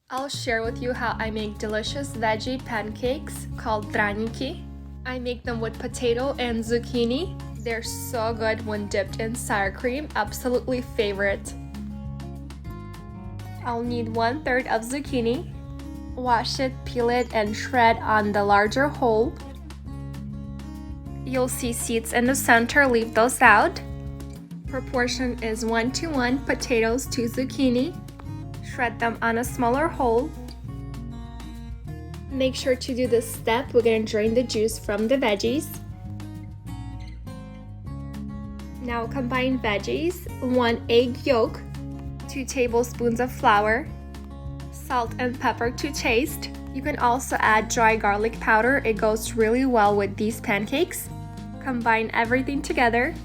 I'll share with you how I make delicious veggie pancakes called Draniki. I make them with potato and zucchini. They're so good when dipped in sour cream, absolutely favorite. I'll need 1/3 of zucchini. Wash it, peel it, and shred on the larger hole. You'll see seeds in the center, leave those out. Proportion is 1:1 potatoes to zucchini. Shred them on a smaller hole. Make sure to do this step. We're going to drain the juice from the veggies. Now combine veggies, 1 egg yolk, 2 tablespoons of flour, salt and pepper to taste. You can also add dry garlic powder. It goes really well with these pancakes. Combine everything together.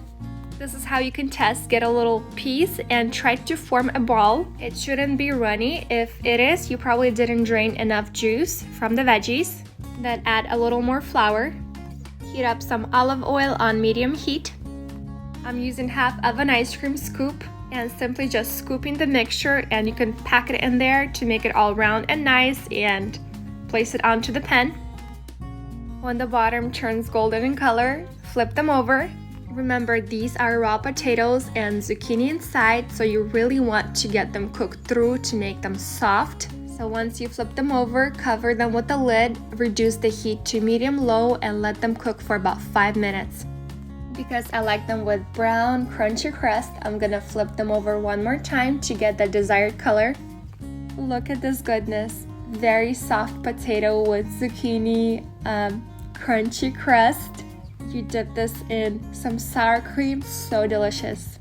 This is how you can test. Get a little piece and try to form a ball. It shouldn't be runny. If it is, you probably didn't drain enough juice from the veggies. Then add a little more flour. Heat up some olive oil on medium heat. I'm using half of an ice cream scoop and simply just scooping the mixture, and you can pack it in there to make it all round and nice and place it onto the pan. When the bottom turns golden in color, flip them over. Remember, these are raw potatoes and zucchini inside, so you really want to get them cooked through to make them soft. So once you flip them over, cover them with a lid, reduce the heat to medium-low, and let them cook for about 5 minutes. Because I like them with brown, crunchy crust, I'm gonna flip them over one more time to get the desired color. Look at this goodness. Very soft potato with zucchini, crunchy crust. You dip this in some sour cream, so delicious.